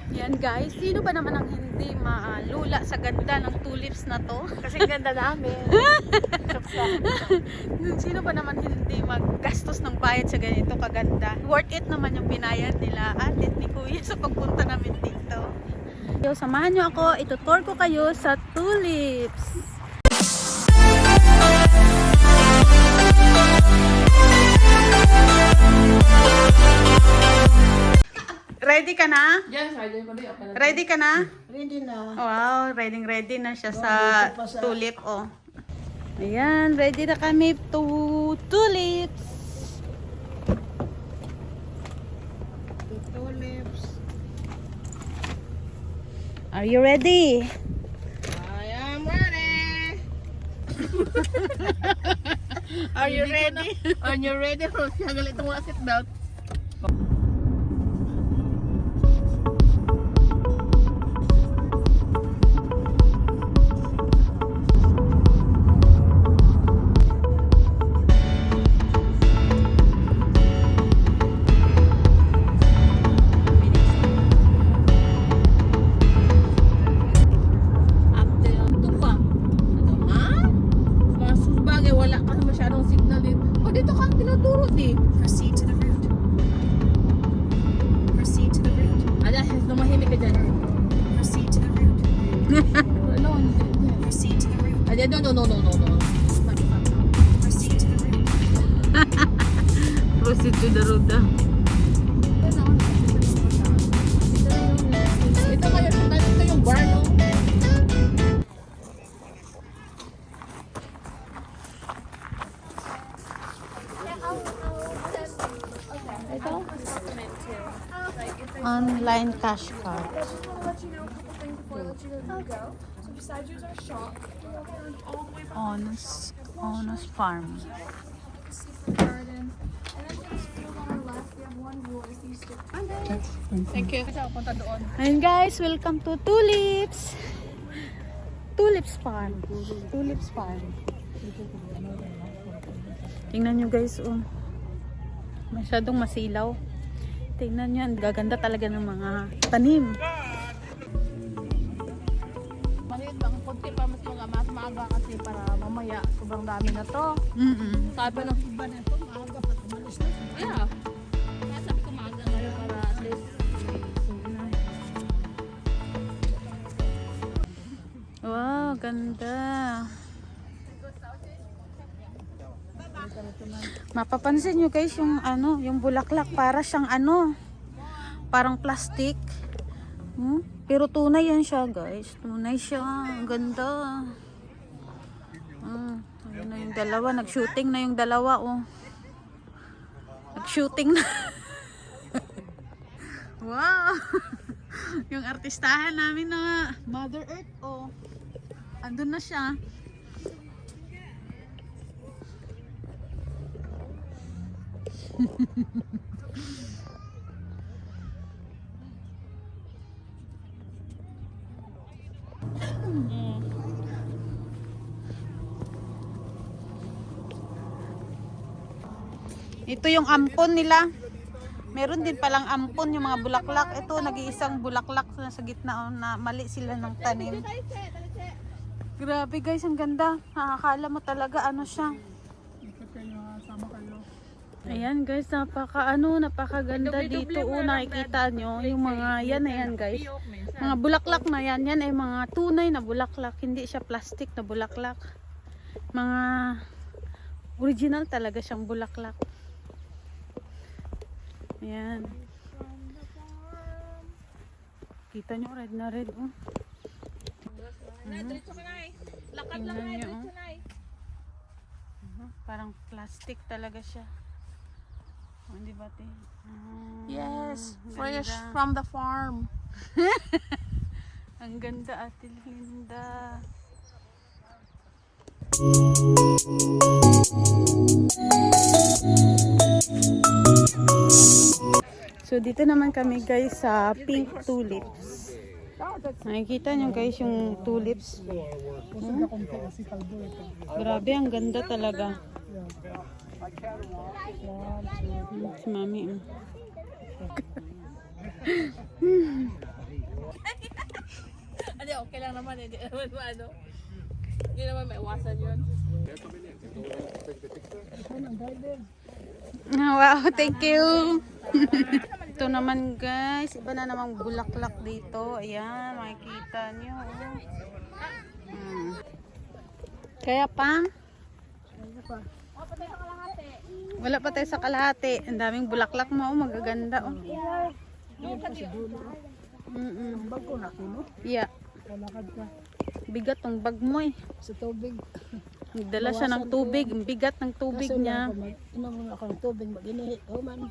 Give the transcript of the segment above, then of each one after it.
Yan guys, sino ba naman ang hindi malula sa ganda ng tulips na to? Kasi ganda namin. Sino ba naman hindi maggastos ng bayad sa ganito kaganda? Worth it naman yung binayad nila at ni Kuya sa pagpunta namin dito. So, samahan nyo ako, itutour ko kayo sa tulips. Ready ka na? Yes, ready ko na. Ready ka na? Ready na. Wow, ready na siya sa tulip, oh. Ayan, ready na kami to tulips. Tulips. Are you ready? I am ready. Are you ready? Are you ready? Galit mo ang seatbelt. Proceed to the route. Proceed to the route. Ala, lumahimik ka dyan. Proceed to the route. No. Proceed to the route. Ala, no. Proceed to the route. Proceed to the road. Ito yung bar, no? Online cash card. Honest Farm. Thank you. Punta doon. And guys, welcome to Tulips. Tulips Farm. Tulips Farm. Tingnan nyo guys, oh. Masyadong masilaw. Tingnan nyo, ang gaganda talaga ng mga tanim. Maliit lang. Kunti pa mas maaga kasi para mamaya sobrang dami na to. Sabi ng iba na ito, maaga pa tumalis na. Yeah. Kaya sabi ko maaga ngayon para at least Wow, ganda. Mapapansin nyo guys yung yung bulaklak para siyang parang plastic. Pero tunay yan siya guys. Tunay siya. Ang ganda. Ayun na yung dalawa. Nag-shooting na yung dalawa, oh. Nag-shooting na. Wow. Yung artistahan namin na Mother Earth, oh. Andun na siya. Ito yung ampon nila. Meron din palang ampon yung mga bulaklak. Ito nag-iisang bulaklak na sa gitna, na mali sila ng tanim. Grabe guys, ang ganda. Nakakala mo talaga siya. Ayan guys, napakaganda dito. Nakikita nyo yung mga yan guys. Mga bulaklak na yan ay mga tunay na bulaklak. Hindi siya plastic na bulaklak. Mga original talaga siyang bulaklak. Ayan. Kita nyo, red na red. Oh. lakad lang na ito na. Parang plastic talaga siya. Hindi ba te? Yes, Ganda. fresh from the farm. Ang ganda, Ate Linda. So dito naman kami guys sa pink tulips. Nakikita nyo guys yung tulips. Grabe, ang ganda talaga. Si Mami. Hindi, okay lang naman. Hindi naman ano. Hindi naman may iwasan yun. Wow, thank you. Ito naman guys, iba na namang bulaklak dito. Ayan, makikita nyo. Kaya pa? Wala pa tayo sa kalahati. Ang daming bulaklak mo, magaganda. Oh. Bag ko na kuno. Yeah. Kalakad ka Bigat ng bag mo eh. sa tubig. Nagdala siya ng tubig. Ang bigat ng tubig niya. Inom mo ako ng tubig, mag-inihit. Oh man.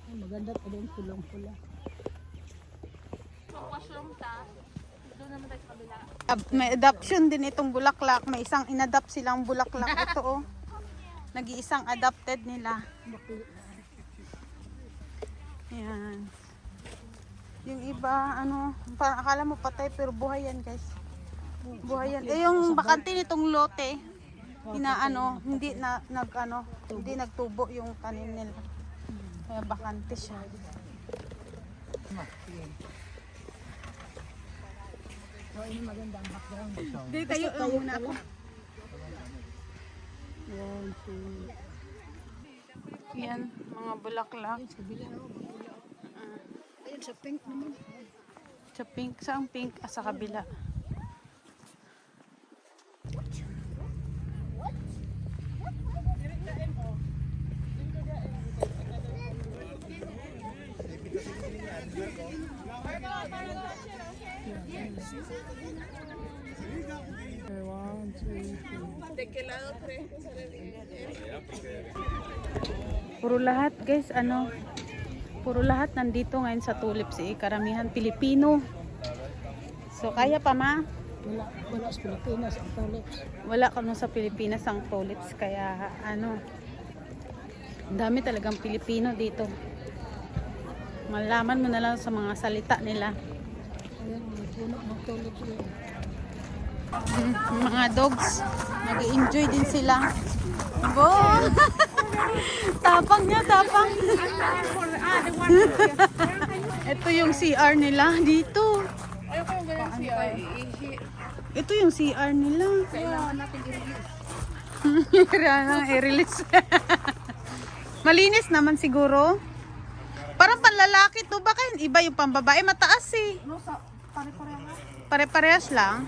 Ay, maganda pa din, pulang-pula. So, washroom ta. Doon naman tayo sa kabila. May adoption din itong bulaklak. May isang inadapt silang bulaklak. Ito oh. Nag-iisang adopted nila. Ayan. Yung iba, ano, parang akala mo patay pero buhay yan guys. Buhay yan. Eh yung bakante nitong lote, inaano, hindi na nag-ano, hindi nagtubo yung tanim nila. Kaya bakante siya. Oh, ini maganda ang background. Hindi tayo muna ako. Yan, mga bulaklak. Ayun, sa pink naman. Sa pink, saan pink? Ah, sa kabila. Puro lahat guys, ano, puro lahat nandito ngayon sa tulips eh. Karamihan Pilipino. So kaya pa ma? Wala sa Pilipinas ang tulips. Wala kano sa Pilipinas ang tulips. Kaya ano, ang dami talagang Pilipino dito. Malaman mo na lang sa mga salita nila. Ayan, may puno ng tulips yun. Mga dogs, nag-enjoy din sila. Bo! Tapang niya, tapang. Ito yung CR nila dito. Ayoko yung ganyan siya. Ito yung CR nila. Kailangan natin Kailangan i-release. Malinis naman siguro. Parang panlalaki to. Baka iba yung pambabae. Mataas eh. Pare-parehas lang.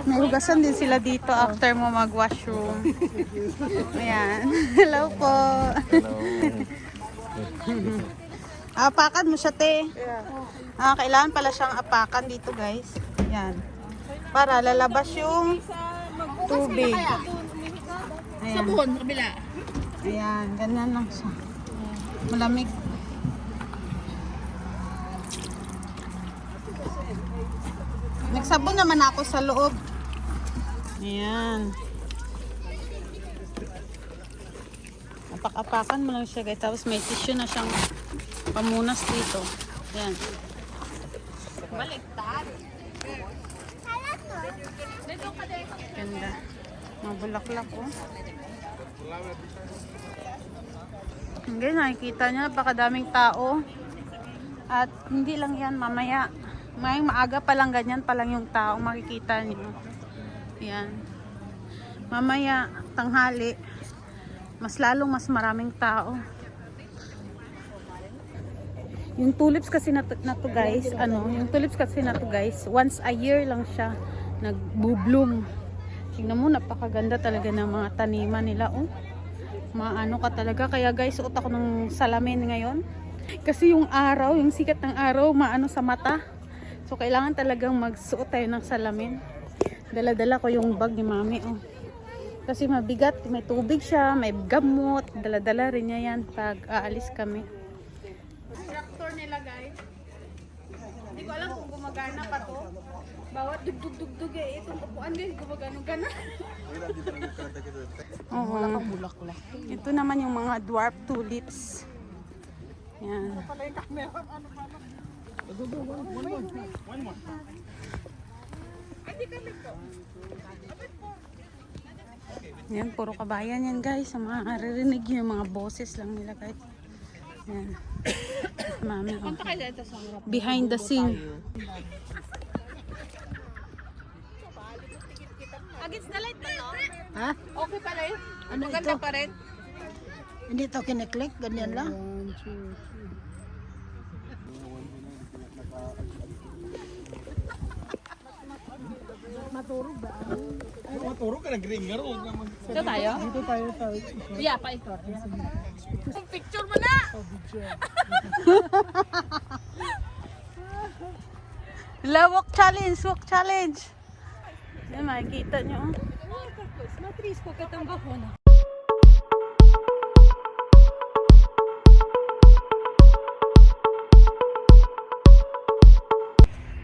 May hugasan din sila dito after mo mag-washroom. Ayan. Hello po. Apakan mo siya, te. Kailangan pala siyang apakan dito, guys. Ayan. Para lalabas yung tubig. Ayan. Sabon, kabila. Ayan. Ganyan lang siya. Malamig. Nagsabon naman ako sa loob. Ayan. Apak-apakan mo lang siya guys. Tapos may tissue na siyang pamunas dito. Ayan. Baliktad. Ganda. Mga bulaklak oh. Ngayon nakikita niya napakadaming tao. At hindi lang yan mamaya. Ngayong maaga pa lang ganyan pa lang yung tao makikita niyo. Yan. Mamaya tanghali mas maraming tao. Yung tulips kasi na to guys, yung tulips kasi na to guys, once a year lang siya nagbo-bloom. Tingnan mo, napakaganda talaga ng mga taniman nila oh. Maano ka talaga, kaya guys suot ako ng salamin ngayon. Kasi yung araw, yung sikat ng araw maano sa mata. So, kailangan talagang magsuot tayo ng salamin. Dala-dala ko yung bag ni mami. Oh. Kasi mabigat. May tubig siya, may gamot. Dala-dala rin niya yan pag aalis kami. Tractor nila guys. Hindi ko alam kung gumagana pa to. Bawat dugdug-dugdug eh. Itong upuan guys, gumagano-gana. Bulaklak. Ito naman yung mga dwarf tulips. Yan. Yan, puro kabayan yan guys. Sa mga naririnig yung mga boses lang nila guys. Yan. Mami, oh. Behind the scene. Against the light ba, no? Ha? Okay pa rin. Ano Maganda ito? pa rin. Hindi to kiniklik, ganyan lang. Maturo ka ng gringar o Ito tayo? Dito tayo tayo. Yeah, paikot. Picture mo na! Walk challenge, walk challenge. Yan, makikita nyo. Oh. Matris ko katang bahon.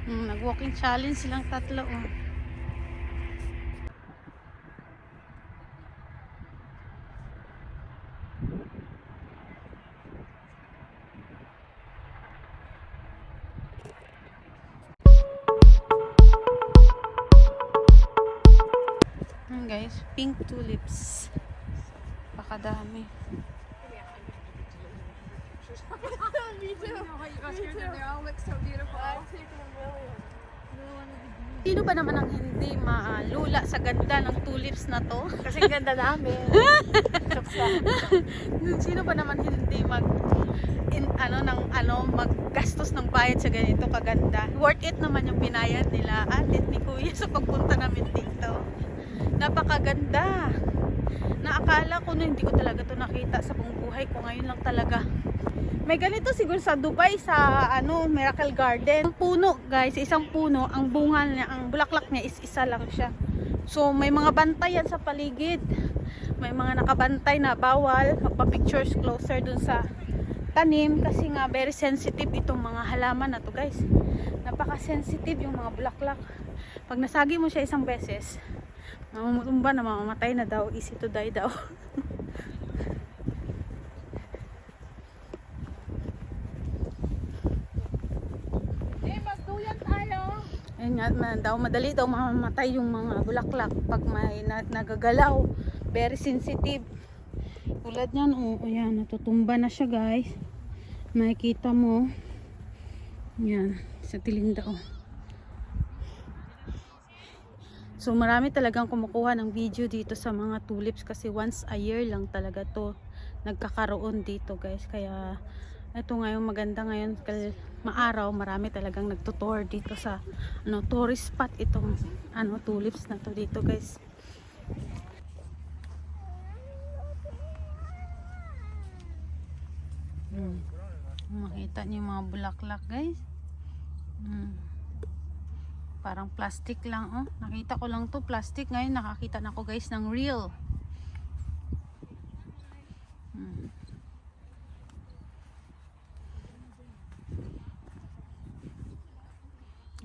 Nag-walking challenge silang tatlo. Oh. Guys, pink tulips. Pakadami. Sino ba naman ang hindi malula sa ganda ng tulips na to? Kasi ganda namin. Sino ba naman hindi maggastos ng bayad sa ganito kaganda? Worth it naman yung binayad nila atit ni Kuya sa pagpunta namin dito. Napakaganda. Naakala ko na hindi ko talaga to nakita sa buong buhay ko, ngayon lang talaga. May ganito siguro sa Dubai sa Miracle Garden. Ang puno, guys, isang puno, ang bunga niya, ang bulaklak niya is isa lang siya. So may mga bantay yan sa paligid. May mga nakabantay na bawal magpa-pictures closer dun sa tanim kasi nga very sensitive itong mga halaman na to, guys. Napaka-sensitive yung mga bulaklak. Pag nasagi mo siya isang beses, mamumutumba na, mamamatay na daw, easy to die daw. Magduyan tayo. Ayun nga, madali daw mamamatay yung mga bulaklak pag may nagagalaw. Very sensitive. Tulad yan, yan, natutumba na siya, guys. Makikita mo. Yan, sa tilinda, So marami talagang kumukuha ng video dito sa mga tulips kasi once a year lang talaga to nagkakaroon dito, guys. Kaya ito ngayon maganda ngayon, maaraw, marami talagang nagtutour dito sa tourist spot itong tulips na to dito, guys. Makita niyo yung mga bulaklak, guys. Parang plastic lang, oh. Nakita ko lang to plastic, ngayon nakakita na ako, guys, ng real.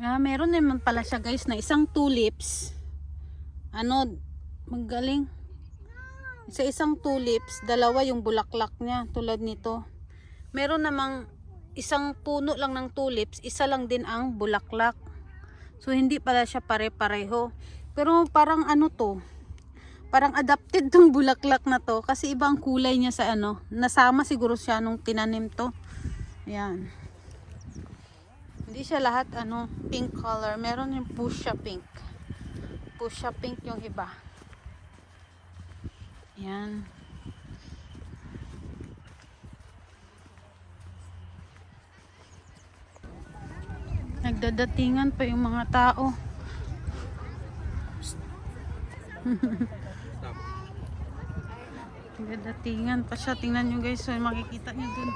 Meron naman pala siya, guys, na isang tulips. Magaling. Sa isang tulips, dalawa yung bulaklak niya, tulad nito. Meron namang isang puno lang ng tulips, isa lang din ang bulaklak. So hindi pala siya pare-pareho. Pero parang parang adapted tong bulaklak na to kasi iba ang kulay niya sa nasama siguro siya nung tinanim to. Ayan. Hindi siya lahat pink color. Meron yung fuchsia pink. Fuchsia pink yung iba. Ayan. Nagdadatingan pa yung mga tao. Nagdadatingan pa siya. Tingnan nyo, guys. So, makikita nyo dun.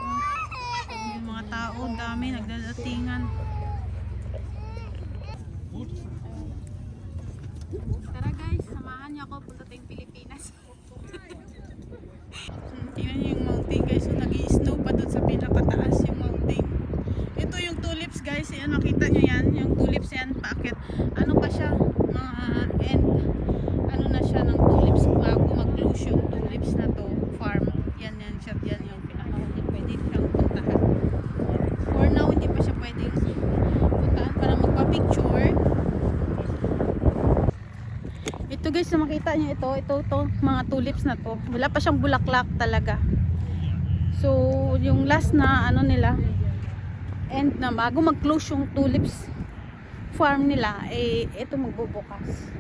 Yung mga tao, dami. Nagdadatingan. Tara, guys. Samahan niyo ako. Punta tayong Pilipinas. Tingnan nyo yung mountain, guys. So, nag-i-snow pa dun sa pinakataas yung mountain. Ito yung tulips, guys. Yan, makita nyo yan. Yung tulips yan, paakit. Pa siya? Na siya ng tulips bago mag-close yung tulips na to. Farm. Yan siya. Yan yung pinakahuli. Pwede siyang puntahan. For now, hindi pa siya pwedeng puntahan para magpa-picture. Ito, guys, na makita niyo ito, mga tulips na to. Wala pa siyang bulaklak talaga. So, yung last na ano nila, and na bago mag-close yung tulips farm nila, eh, ito magbubukas.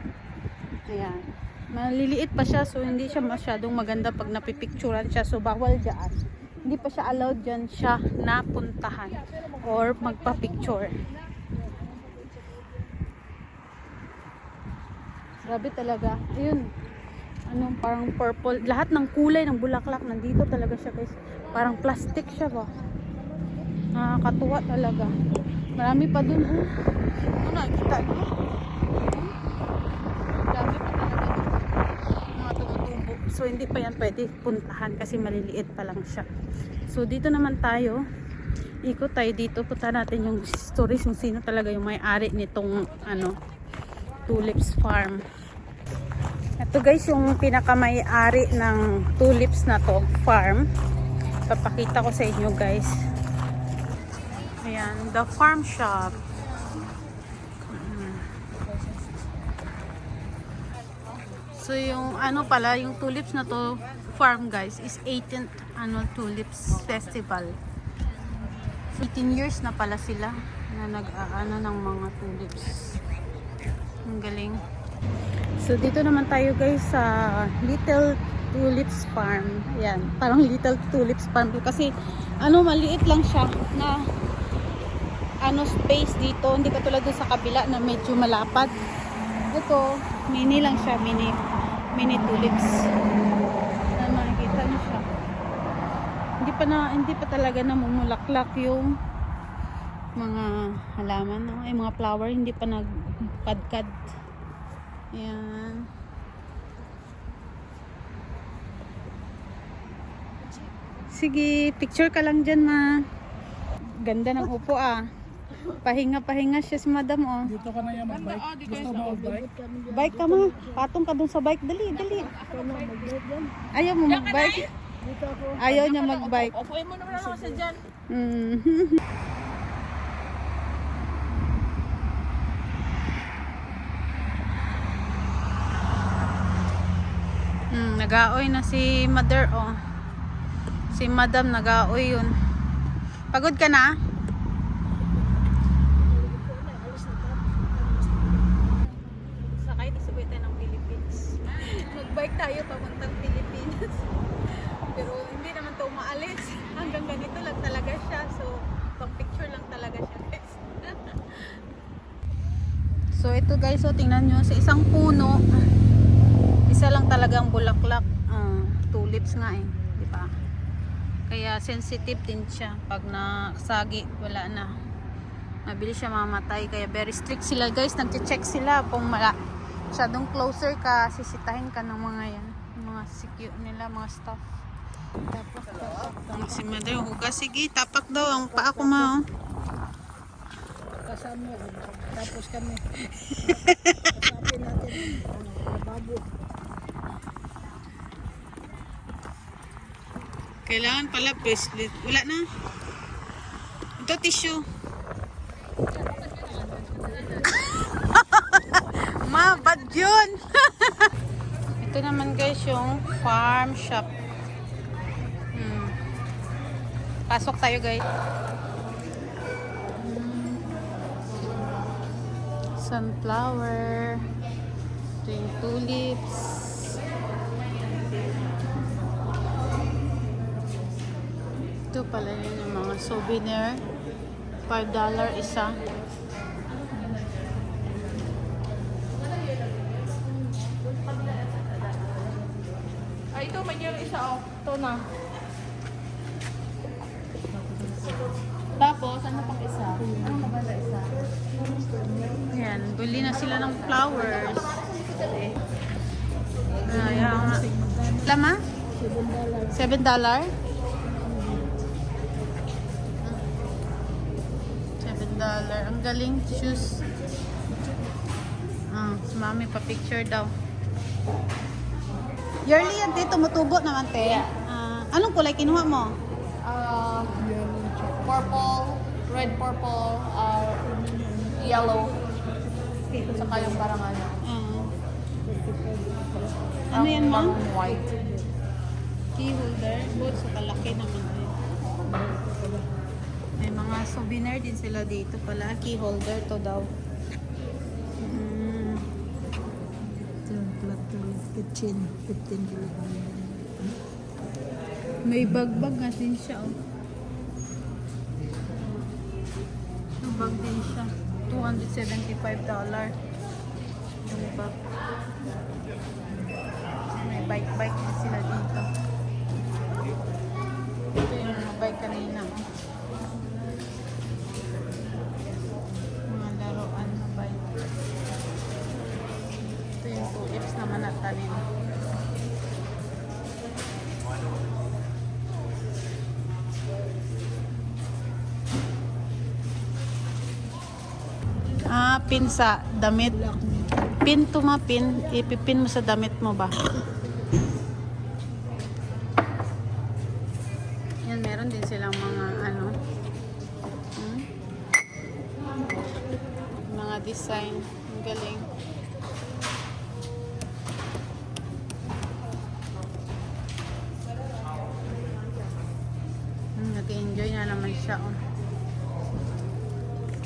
Ayan. Maliliit pa siya, so hindi siya masyadong maganda pag napipicturan siya. So, bawal dyan. Hindi pa siya allowed dyan siya napuntahan or magpa-picture. Grabe talaga. Ayun. Anong parang purple. Lahat ng kulay ng bulaklak nandito talaga siya, guys. Parang plastic siya ba. Nakakatuwa talaga. Marami pa dun. Ano nakikita nyo? Dami pa talaga dun. Mga tumutubo. So hindi pa yan pwede puntahan kasi maliliit pa lang siya. So dito naman tayo. Ikot tayo dito. Punta natin yung stories kung sino talaga yung may-ari nitong ano, tulips farm. Ito guys yung pinakamay-ari ng tulips na to farm. Papakita ko sa inyo guys. Ayan, the farm shop. So yung ano pala, yung tulips na to farm guys is 18th annual tulips festival. 18 years na pala sila na nag-aano ng mga tulips. Ang galing. So dito naman tayo guys sa Little Tulips Farm. Yan, parang Little Tulips Farm kasi ano, maliit lang siya na ano space dito, hindi katulad doon sa kabila na medyo malapad. Ito, mini lang siya, mini tulips. Na makikita niyo siya. Hindi pa talaga namumulaklak yung mga halaman, no? Ay, mga flower, hindi pa nagpadkad. Ayan. Sige, picture ka lang dyan, ma. Ganda ng upo, ah. Pahinga siya si madam, oh. Dito ka na yan mag-bike. Gusto mo mag-bike? Bike ka, ma. Patong ka dun sa bike. Dali. Ayaw mo mag-bike? Ayaw niya mag-bike. Upuin mo naman ako sa dyan. Nag-aoy na si mother, oh. Si madam nag-aoy yun. Pagod ka na? Sakay, disubay tayo ng Philippines. Mag-bike tayo papuntang Pilipinas. Pero hindi naman to umaalis. Hanggang ganito lang talaga siya. So, pag-picture lang talaga siya, guys. So, ito guys, so tingnan nyo. Sa isang puno, isa lang talagang bulaklak. Tulips nga eh. Diba? Kaya sensitive din siya. Pag nasagi, wala na. Mabilis siya mamatay. Kaya very strict sila guys. Nag-check sila kung masyadong closer ka, sisitahin ka ng mga yan. Mga secure nila, mga staff. Tapos si mother, hugas. Sige, tapak daw. Ang paa ko ma, oh. Kasama. Tapos kami. Kasapin natin. Babo. Kailangan pala bracelet. Wala na. Ito tissue. Ma, bad yun. Ito naman guys yung farm shop. Pasok tayo guys. Sunflower. Ito yung tulips. Ito pala yun yung mga souvenir. $5 isa. Ay, ito, may yun isa, oh. Ito na. Tapos, ano pang isa? Ano maganda isa? Yan, bili na sila ng flowers. Ayan. Lama? $7? Ang galing. Shoes. Si mami pa-picture daw. Yearly yan, te. Tumutubo naman, te. Anong kulay kinuha mo? Purple, red purple, yellow. Saka yung parang ano. Ano yan, ma'am? White. Key holder. Both so kalaki naman. May mga souvenir din sila dito pala. Key holder to daw. Ito yung plato. Kitchen. 15 kilogram. May bagbag nga din siya. Oh. May bag din siya. $275. Yung bag. May bike din sila dito. Ito yung mga bike kanina. Mga laruan na bike. Ito yung tulips naman na tanim. Pin sa damit. Pin to ma pin. Ipipin mo sa damit mo ba? Yan, meron din silang mga ano. Mga design. Ang galing. Nag-enjoy na naman siya. Oh.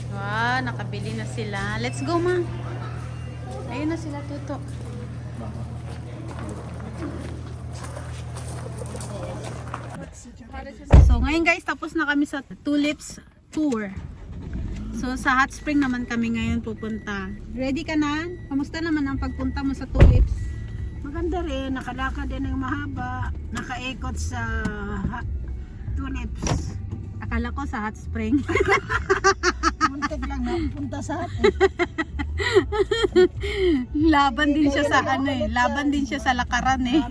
Wow, nakabili na sila. Let's go, ma. Ayun na sila, Tuto. So, ngayon guys, tapos na kami sa Tulips Tour. So, sa Hot Spring naman kami ngayon pupunta. Ready ka na? Kamusta naman ang pagpunta mo sa Tulips? Maganda rin. Nakalakad din ng mahaba. Nakaikot sa tulips. Akala ko sa Hot Spring. Muntik lang na punta sa atin. Laban din siya sa ano eh. Laban din siya sa lakaran eh.